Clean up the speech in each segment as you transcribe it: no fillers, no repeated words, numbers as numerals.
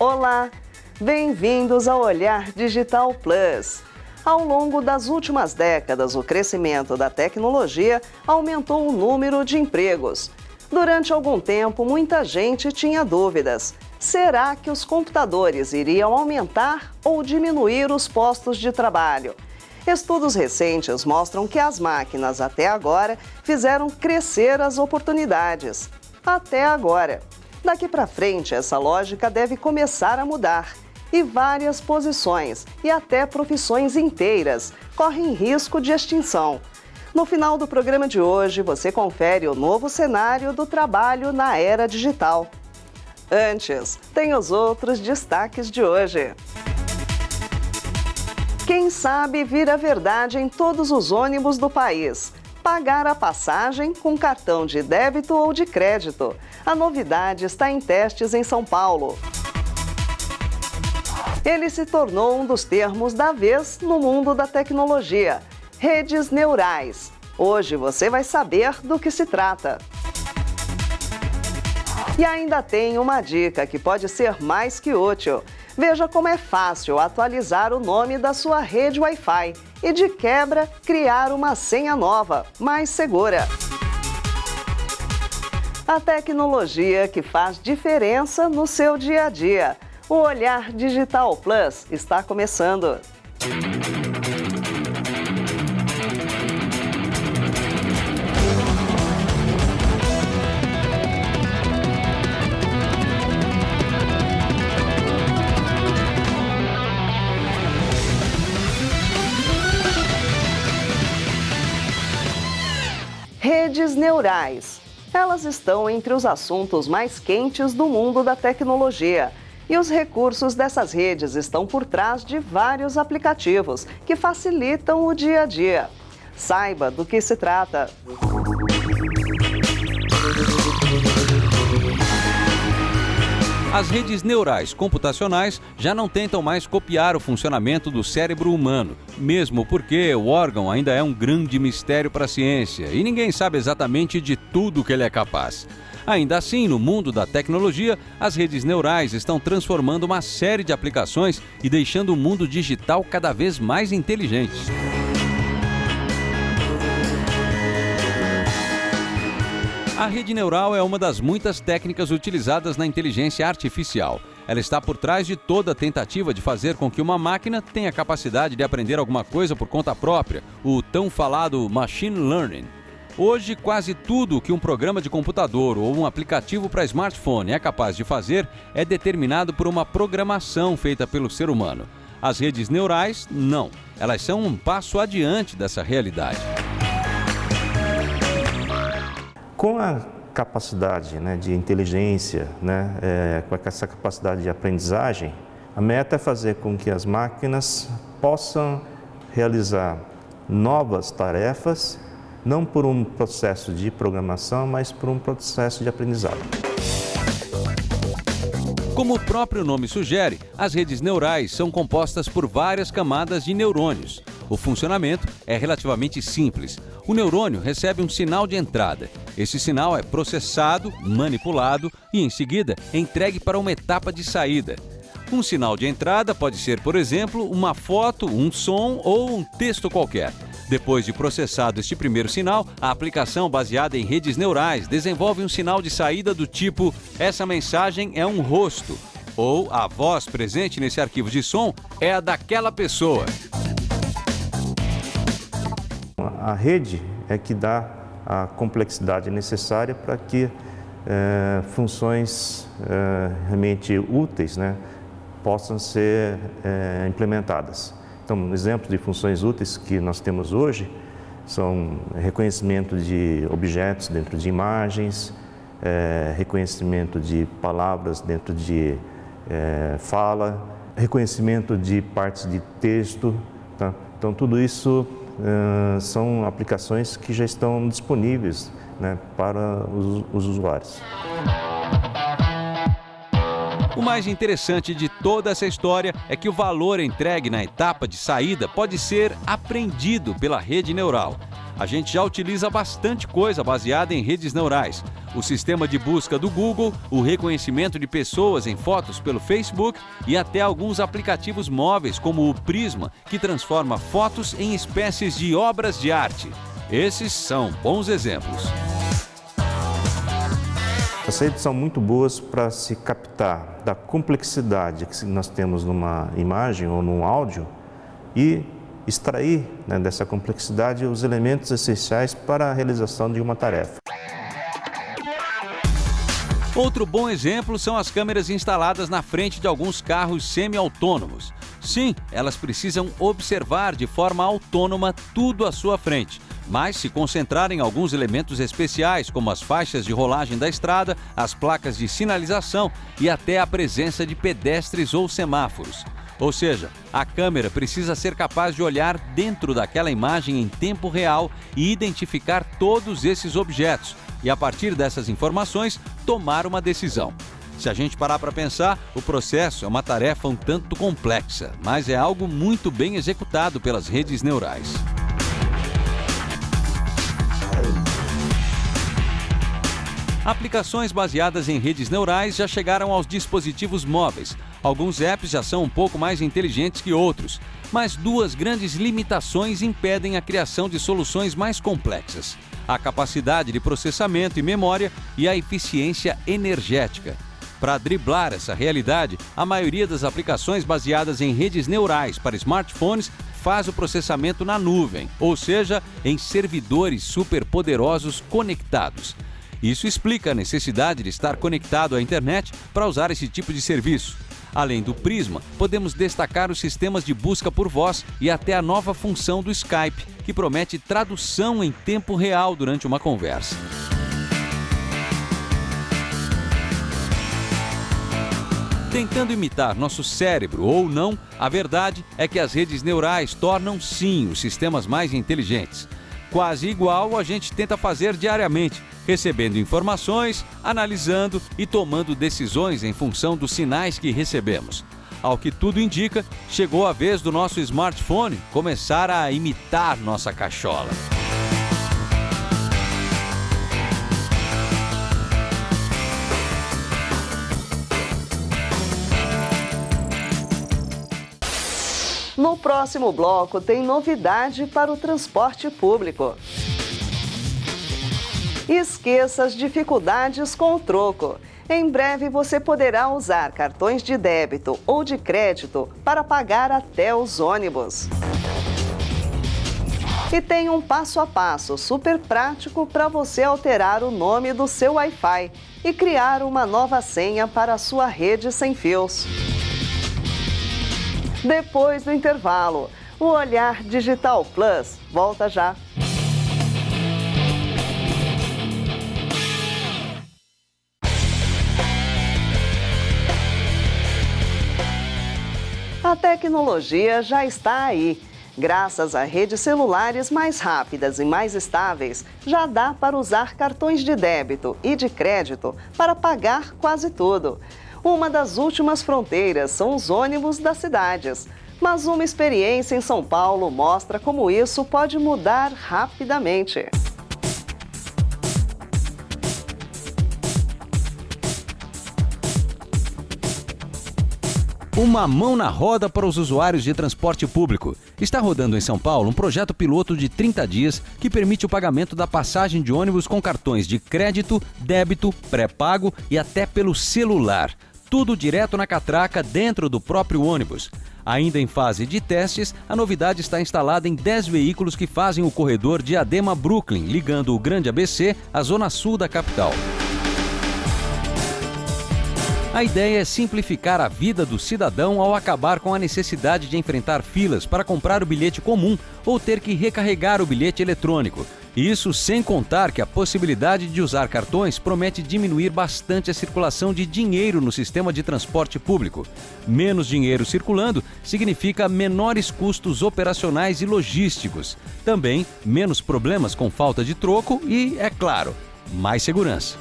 Olá, bem-vindos ao Olhar Digital Plus. Ao longo das últimas décadas, o crescimento da tecnologia aumentou o número de empregos. Durante algum tempo, muita gente tinha dúvidas. Será que os computadores iriam aumentar ou diminuir os postos de trabalho? Estudos recentes mostram que as máquinas, até agora, fizeram crescer as oportunidades. Até agora. Daqui para frente, essa lógica deve começar a mudar. E várias posições, e até profissões inteiras, correm risco de extinção. No final do programa de hoje, você confere o novo cenário do trabalho na era digital. Antes, tem os outros destaques de hoje. Quem sabe vira verdade em todos os ônibus do país. Pagar a passagem com cartão de débito ou de crédito. A novidade está em testes em São Paulo. Ele se tornou um dos termos da vez no mundo da tecnologia. Redes neurais. Hoje você vai saber do que se trata. E ainda tem uma dica que pode ser mais que útil. Veja como é fácil atualizar o nome da sua rede Wi-Fi e, de quebra, criar uma senha nova, mais segura. A tecnologia que faz diferença no seu dia a dia. O Olhar Digital Plus está começando. Redes neurais. Elas estão entre os assuntos mais quentes do mundo da tecnologia. E os recursos dessas redes estão por trás de vários aplicativos que facilitam o dia a dia. Saiba do que se trata. As redes neurais computacionais já não tentam mais copiar o funcionamento do cérebro humano, mesmo porque o órgão ainda é um grande mistério para a ciência e ninguém sabe exatamente de tudo que ele é capaz. Ainda assim, no mundo da tecnologia, as redes neurais estão transformando uma série de aplicações e deixando o mundo digital cada vez mais inteligente. A rede neural é uma das muitas técnicas utilizadas na inteligência artificial. Ela está por trás de toda a tentativa de fazer com que uma máquina tenha a capacidade de aprender alguma coisa por conta própria, o tão falado machine learning. Hoje, quase tudo que um programa de computador ou um aplicativo para smartphone é capaz de fazer é determinado por uma programação feita pelo ser humano. As redes neurais, não. Elas são um passo adiante dessa realidade. Com a capacidade de inteligência, com essa capacidade de aprendizagem, a meta é fazer com que as máquinas possam realizar novas tarefas, não por um processo de programação, mas por um processo de aprendizado. Como o próprio nome sugere, as redes neurais são compostas por várias camadas de neurônios. O funcionamento é relativamente simples. O neurônio recebe um sinal de entrada. Esse sinal é processado, manipulado e, em seguida, entregue para uma etapa de saída. Um sinal de entrada pode ser, por exemplo, uma foto, um som ou um texto qualquer. Depois de processado este primeiro sinal, a aplicação baseada em redes neurais desenvolve um sinal de saída do tipo "essa mensagem é um rosto" ou "a voz presente nesse arquivo de som é a daquela pessoa". A rede é que dá a complexidade necessária para que funções realmente úteis possam ser implementadas. Então, exemplos de funções úteis que nós temos hoje são reconhecimento de objetos dentro de imagens, reconhecimento de palavras dentro de fala, reconhecimento de partes de texto. Tá? Então, tudo isso são aplicações que já estão disponíveis para os usuários. O mais interessante de toda essa história é que o valor entregue na etapa de saída pode ser aprendido pela rede neural. A gente já utiliza bastante coisa baseada em redes neurais. O sistema de busca do Google, o reconhecimento de pessoas em fotos pelo Facebook e até alguns aplicativos móveis como o Prisma, que transforma fotos em espécies de obras de arte. Esses são bons exemplos. As redes são muito boas para se captar da complexidade que nós temos numa imagem ou num áudio e extrair, né, dessa complexidade os elementos essenciais para a realização de uma tarefa. Outro bom exemplo são as câmeras instaladas na frente de alguns carros semi-autônomos. Sim, elas precisam observar de forma autônoma tudo à sua frente, mas se concentrar em alguns elementos especiais, como as faixas de rolagem da estrada, as placas de sinalização e até a presença de pedestres ou semáforos. Ou seja, a câmera precisa ser capaz de olhar dentro daquela imagem em tempo real e identificar todos esses objetos e, a partir dessas informações, tomar uma decisão. Se a gente parar para pensar, o processo é uma tarefa um tanto complexa, mas é algo muito bem executado pelas redes neurais. Aplicações baseadas em redes neurais já chegaram aos dispositivos móveis. Alguns apps já são um pouco mais inteligentes que outros, mas duas grandes limitações impedem a criação de soluções mais complexas: a capacidade de processamento e memória e a eficiência energética. Para driblar essa realidade, a maioria das aplicações baseadas em redes neurais para smartphones faz o processamento na nuvem, ou seja, em servidores superpoderosos conectados. Isso explica a necessidade de estar conectado à internet para usar esse tipo de serviço. Além do Prisma, podemos destacar os sistemas de busca por voz e até a nova função do Skype, que promete tradução em tempo real durante uma conversa. Tentando imitar nosso cérebro ou não, a verdade é que as redes neurais tornam sim os sistemas mais inteligentes. Quase igual a gente tenta fazer diariamente, recebendo informações, analisando e tomando decisões em função dos sinais que recebemos. Ao que tudo indica, chegou a vez do nosso smartphone começar a imitar nossa cachola. No próximo bloco tem novidade para o transporte público. Esqueça as dificuldades com o troco. Em breve você poderá usar cartões de débito ou de crédito para pagar até os ônibus. E tem um passo a passo super prático para você alterar o nome do seu Wi-Fi e criar uma nova senha para a sua rede sem fios. Depois do intervalo, o Olhar Digital Plus volta já. A tecnologia já está aí. Graças a redes celulares mais rápidas e mais estáveis, já dá para usar cartões de débito e de crédito para pagar quase tudo. Uma das últimas fronteiras são os ônibus das cidades. Mas uma experiência em São Paulo mostra como isso pode mudar rapidamente. Uma mão na roda para os usuários de transporte público. Está rodando em São Paulo um projeto piloto de 30 dias que permite o pagamento da passagem de ônibus com cartões de crédito, débito, pré-pago e até pelo celular. Tudo direto na catraca dentro do próprio ônibus. Ainda em fase de testes, a novidade está instalada em 10 veículos que fazem o corredor Diadema-Brooklyn, ligando o Grande ABC à zona sul da capital. A ideia é simplificar a vida do cidadão ao acabar com a necessidade de enfrentar filas para comprar o bilhete comum ou ter que recarregar o bilhete eletrônico. Isso sem contar que a possibilidade de usar cartões promete diminuir bastante a circulação de dinheiro no sistema de transporte público. Menos dinheiro circulando significa menores custos operacionais e logísticos. Também menos problemas com falta de troco e, é claro, mais segurança.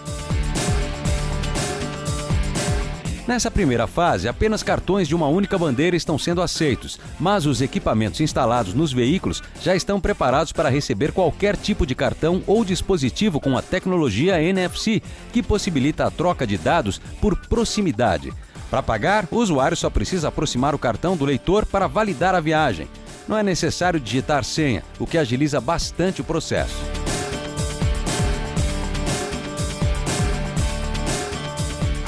Nessa primeira fase, apenas cartões de uma única bandeira estão sendo aceitos, mas os equipamentos instalados nos veículos já estão preparados para receber qualquer tipo de cartão ou dispositivo com a tecnologia NFC, que possibilita a troca de dados por proximidade. Para pagar, o usuário só precisa aproximar o cartão do leitor para validar a viagem. Não é necessário digitar senha, o que agiliza bastante o processo.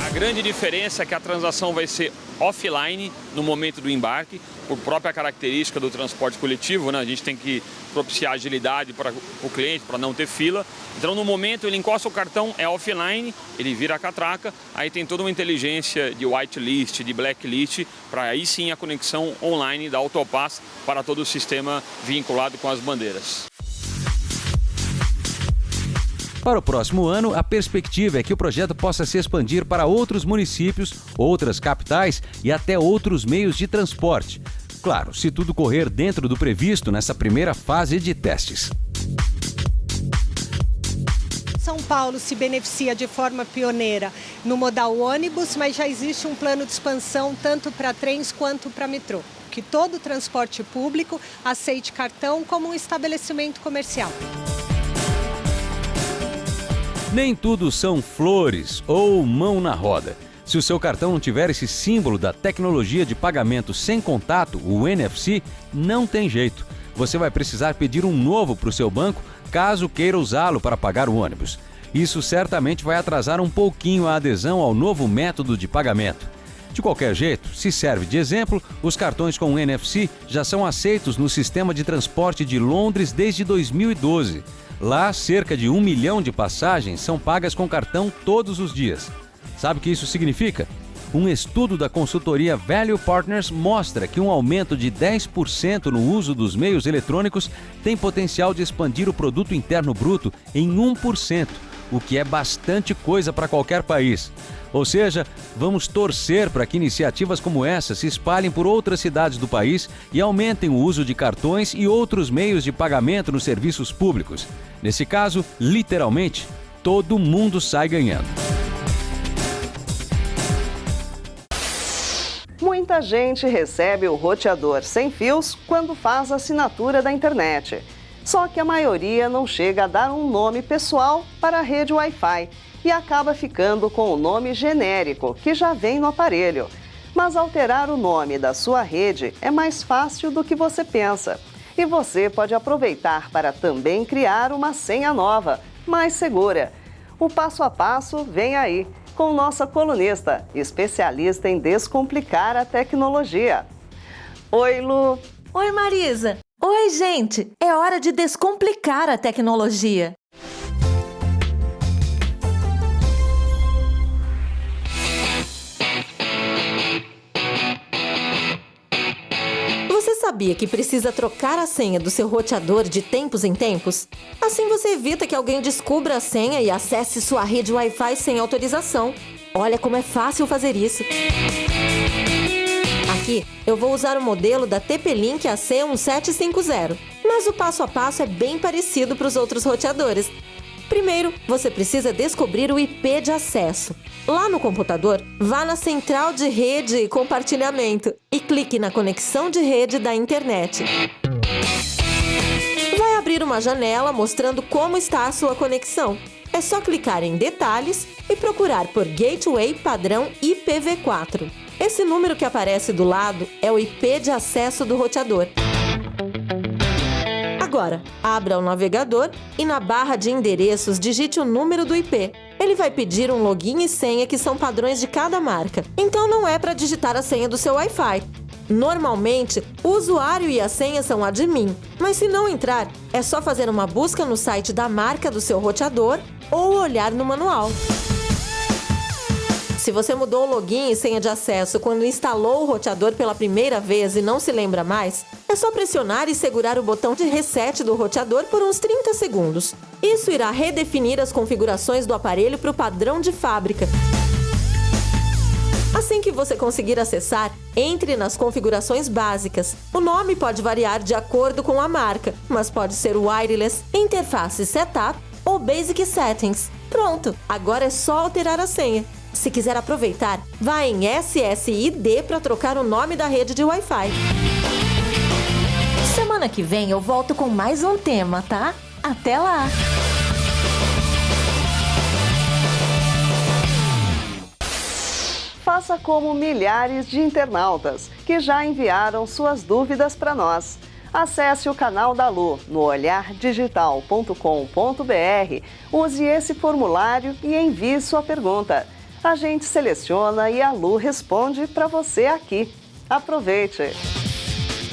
A grande diferença é que a transação vai ser offline no momento do embarque, por própria característica do transporte coletivo, né? A gente tem que propiciar agilidade para o cliente, para não ter fila. Então, no momento, ele encosta o cartão, é offline, ele vira a catraca, aí tem toda uma inteligência de whitelist, de blacklist, para aí sim a conexão online da Autopass para todo o sistema vinculado com as bandeiras. Para o próximo ano, a perspectiva é que o projeto possa se expandir para outros municípios, outras capitais e até outros meios de transporte. Claro, se tudo correr dentro do previsto nessa primeira fase de testes. São Paulo se beneficia de forma pioneira no modal ônibus, mas já existe um plano de expansão tanto para trens quanto para metrô. Que todo o transporte público aceite cartão como um estabelecimento comercial. Nem tudo são flores ou mão na roda. Se o seu cartão não tiver esse símbolo da tecnologia de pagamento sem contato, o NFC, não tem jeito. Você vai precisar pedir um novo para o seu banco, caso queira usá-lo para pagar o ônibus. Isso certamente vai atrasar um pouquinho a adesão ao novo método de pagamento. De qualquer jeito, se serve de exemplo, os cartões com NFC já são aceitos no sistema de transporte de Londres desde 2012. Lá, cerca de 1 milhão de passagens são pagas com cartão todos os dias. Sabe o que isso significa? Um estudo da consultoria Value Partners mostra que um aumento de 10% no uso dos meios eletrônicos tem potencial de expandir o produto interno bruto em 1%, o que é bastante coisa para qualquer país. Ou seja, vamos torcer para que iniciativas como essa se espalhem por outras cidades do país e aumentem o uso de cartões e outros meios de pagamento nos serviços públicos. Nesse caso, literalmente, todo mundo sai ganhando. Muita gente recebe o roteador sem fios quando faz a assinatura da internet. Só que a maioria não chega a dar um nome pessoal para a rede Wi-Fi e acaba ficando com o nome genérico que já vem no aparelho. Mas alterar o nome da sua rede é mais fácil do que você pensa. E você pode aproveitar para também criar uma senha nova, mais segura. O passo a passo vem aí, com nossa colunista, especialista em descomplicar a tecnologia. Oi, Lu! Oi, Marisa! Oi, gente! É hora de descomplicar a tecnologia. Você sabia que precisa trocar a senha do seu roteador de tempos em tempos? Assim você evita que alguém descubra a senha e acesse sua rede Wi-Fi sem autorização. Olha como é fácil fazer isso. Aqui eu vou usar o modelo da TP-Link AC1750, mas o passo a passo é bem parecido para os outros roteadores. Primeiro, você precisa descobrir o IP de acesso. Lá no computador, vá na central de rede e compartilhamento e clique na conexão de rede da internet. Vai abrir uma janela mostrando como está a sua conexão. É só clicar em Detalhes e procurar por Gateway padrão IPv4. Esse número que aparece do lado é o IP de acesso do roteador. Agora, abra o navegador e na barra de endereços digite o número do IP. Ele vai pedir um login e senha que são padrões de cada marca. Então não é para digitar a senha do seu Wi-Fi. Normalmente, o usuário e a senha são admin, mas se não entrar, é só fazer uma busca no site da marca do seu roteador ou olhar no manual. Se você mudou o login e senha de acesso quando instalou o roteador pela primeira vez e não se lembra mais, é só pressionar e segurar o botão de reset do roteador por uns 30 segundos. Isso irá redefinir as configurações do aparelho para o padrão de fábrica. Assim que você conseguir acessar, entre nas configurações básicas. O nome pode variar de acordo com a marca, mas pode ser Wireless, Interface Setup ou Basic Settings. Pronto, agora é só alterar a senha. Se quiser aproveitar, vá em SSID para trocar o nome da rede de Wi-Fi. Semana que vem eu volto com mais um tema, tá? Até lá! Faça como milhares de internautas que já enviaram suas dúvidas para nós. Acesse o canal da Lu no olhardigital.com.br, use esse formulário e envie sua pergunta. A gente seleciona e a Lu responde para você aqui. Aproveite!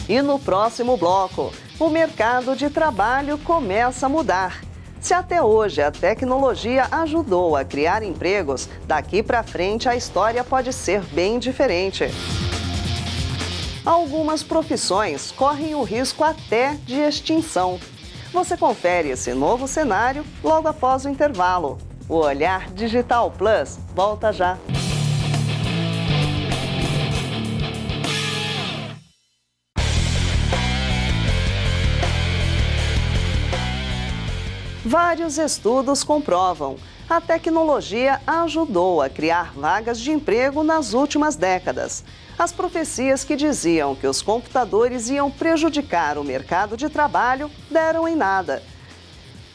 E no próximo bloco, o mercado de trabalho começa a mudar. Se até hoje a tecnologia ajudou a criar empregos, daqui para frente a história pode ser bem diferente. Algumas profissões correm o risco até de extinção. Você confere esse novo cenário logo após o intervalo. O Olhar Digital Plus volta já. Vários estudos comprovam que a tecnologia ajudou a criar vagas de emprego nas últimas décadas. As profecias que diziam que os computadores iam prejudicar o mercado de trabalho deram em nada.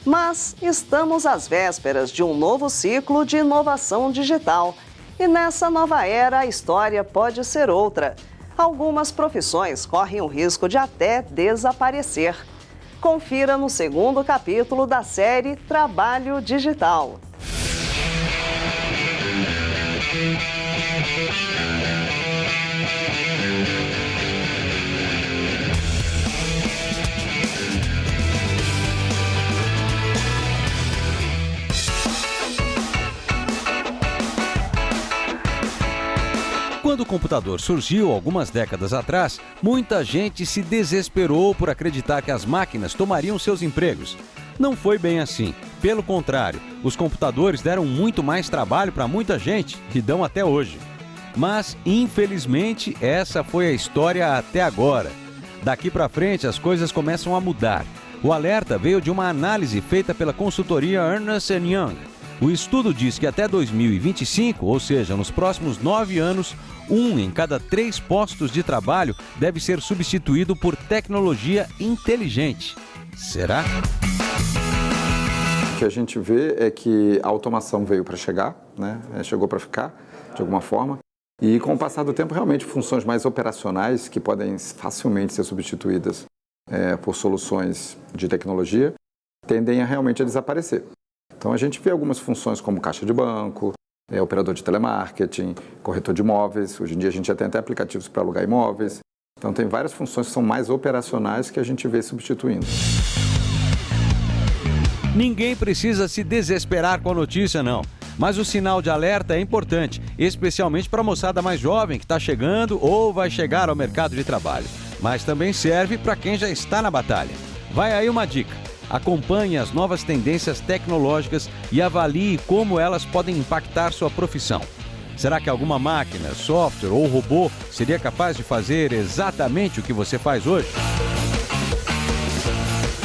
Mas estamos às vésperas de um novo ciclo de inovação digital. E nessa nova era a história pode ser outra. Algumas profissões correm o risco de até desaparecer. Confira no segundo capítulo da série Trabalho Digital. Quando o computador surgiu algumas décadas atrás, muita gente se desesperou por acreditar que as máquinas tomariam seus empregos. Não foi bem assim. Pelo contrário, os computadores deram muito mais trabalho para muita gente e dão até hoje. Mas, infelizmente, essa foi a história até agora. Daqui para frente, as coisas começam a mudar. O alerta veio de uma análise feita pela consultoria Ernst & Young. O estudo diz que até 2025, ou seja, nos próximos 9 anos, 1 em cada 3 postos de trabalho deve ser substituído por tecnologia inteligente. Será? O que a gente vê é que a automação veio para chegar, né? Chegou para ficar, de alguma forma. E com o passar do tempo, realmente, funções mais operacionais, que podem facilmente ser substituídas por soluções de tecnologia, tendem a realmente a desaparecer. Então, a gente vê algumas funções como caixa de banco, operador de telemarketing, corretor de imóveis. Hoje em dia, a gente já tem até aplicativos para alugar imóveis. Então, tem várias funções que são mais operacionais que a gente vê substituindo. Ninguém precisa se desesperar com a notícia, não. Mas o sinal de alerta é importante, especialmente para a moçada mais jovem que está chegando ou vai chegar ao mercado de trabalho. Mas também serve para quem já está na batalha. Vai aí uma dica. Acompanhe as novas tendências tecnológicas e avalie como elas podem impactar sua profissão. Será que alguma máquina, software ou robô seria capaz de fazer exatamente o que você faz hoje?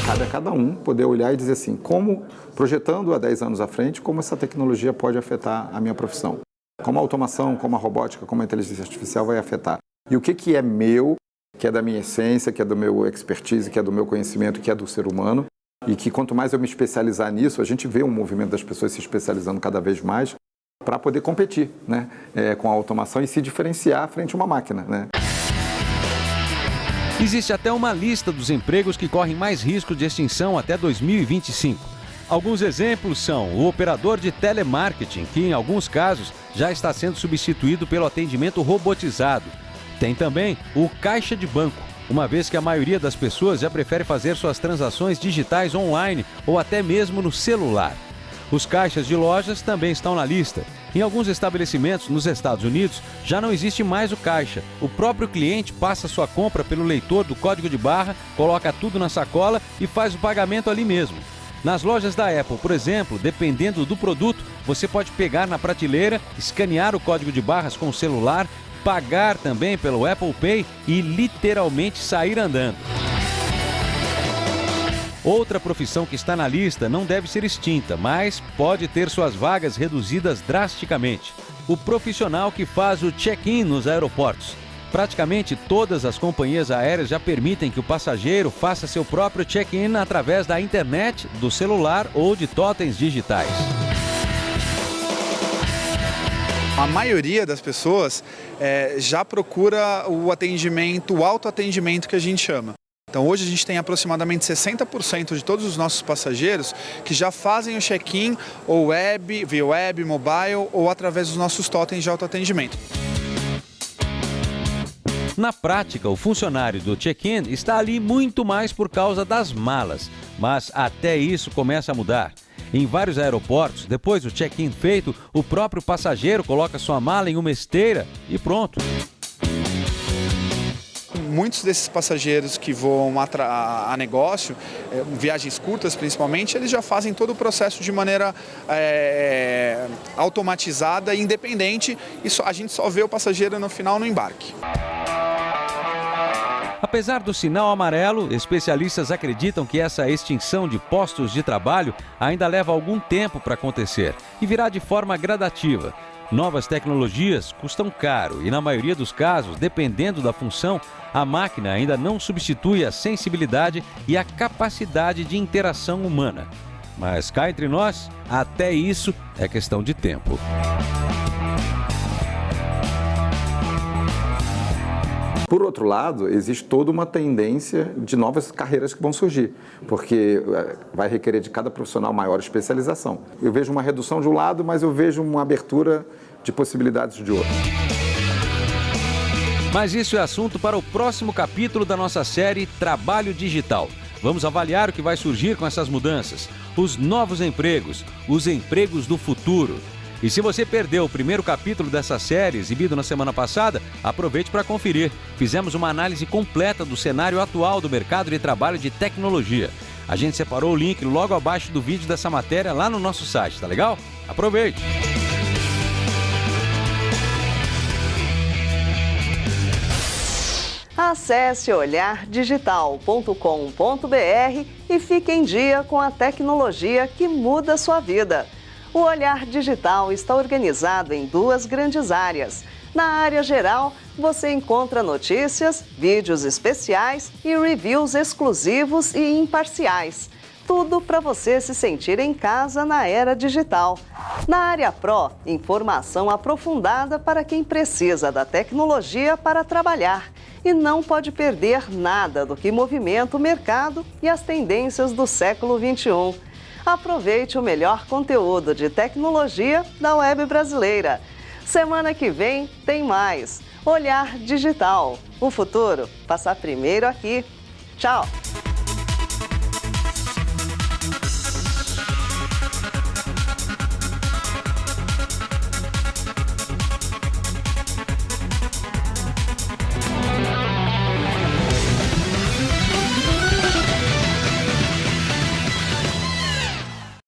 Cabe a cada um poder olhar e dizer assim, como, projetando há 10 anos à frente, como essa tecnologia pode afetar a minha profissão. Como a automação, como a robótica, como a inteligência artificial vai afetar. E o que é meu, que é da minha essência, que é do meu expertise, que é do meu conhecimento, que é do ser humano. E que quanto mais eu me especializar nisso, a gente vê um movimento das pessoas se especializando cada vez mais para poder competir, né, com a automação e se diferenciar frente a uma máquina, né? Existe até uma lista dos empregos que correm mais risco de extinção até 2025. Alguns exemplos são o operador de telemarketing, que em alguns casos já está sendo substituído pelo atendimento robotizado. Tem também o caixa de banco, uma vez que a maioria das pessoas já prefere fazer suas transações digitais online ou até mesmo no celular. Os caixas de lojas também estão na lista. Em alguns estabelecimentos nos Estados Unidos já não existe mais o caixa. O próprio cliente passa sua compra pelo leitor do código de barra, coloca tudo na sacola e faz o pagamento ali mesmo. Nas lojas da Apple, por exemplo, dependendo do produto, você pode pegar na prateleira, escanear o código de barras com o celular, pagar também pelo Apple Pay e literalmente sair andando. Outra profissão que está na lista não deve ser extinta, mas pode ter suas vagas reduzidas drasticamente. o profissional que faz o check-in nos aeroportos. Praticamente todas as companhias aéreas já permitem que o passageiro faça seu próprio check-in através da internet, do celular ou de totens digitais. A maioria das pessoas já procura o atendimento, o autoatendimento que a gente chama. Então hoje a gente tem aproximadamente 60% de todos os nossos passageiros que já fazem o check-in ou via web, mobile ou através dos nossos totens de autoatendimento. Na prática, o funcionário do check-in está ali muito mais por causa das malas, mas até isso começa a mudar. Em vários aeroportos, depois do check-in feito, o próprio passageiro coloca sua mala em uma esteira e pronto. Muitos desses passageiros que voam a negócio, viagens curtas principalmente, eles já fazem todo o processo de maneira automatizada e independente, e a gente só vê o passageiro no final no embarque. Apesar do sinal amarelo, especialistas acreditam que essa extinção de postos de trabalho ainda leva algum tempo para acontecer e virá de forma gradativa. Novas tecnologias custam caro e, na maioria dos casos, dependendo da função, a máquina ainda não substitui a sensibilidade e a capacidade de interação humana. Mas cá entre nós, até isso é questão de tempo. Por outro lado, existe toda uma tendência de novas carreiras que vão surgir, porque vai requerer de cada profissional maior especialização. Eu vejo uma redução de um lado, mas eu vejo uma abertura de possibilidades de outro. Mas isso é assunto para o próximo capítulo da nossa série Trabalho Digital. Vamos avaliar o que vai surgir com essas mudanças, os novos empregos, os empregos do futuro. E se você perdeu o primeiro capítulo dessa série, exibido na semana passada, aproveite para conferir. Fizemos uma análise completa do cenário atual do mercado de trabalho de tecnologia. A gente separou o link logo abaixo do vídeo dessa matéria lá no nosso site, tá legal? Aproveite! Acesse olhardigital.com.br e fique em dia com a tecnologia que muda a sua vida. O Olhar Digital está organizado em duas grandes áreas. Na área geral, você encontra notícias, vídeos especiais e reviews exclusivos e imparciais. Tudo para você se sentir em casa na era digital. Na área Pro, informação aprofundada para quem precisa da tecnologia para trabalhar e não pode perder nada do que movimenta o mercado e as tendências do século XXI. Aproveite o melhor conteúdo de tecnologia da web brasileira. Semana que vem tem mais. Olhar Digital. O futuro passa primeiro aqui. Tchau!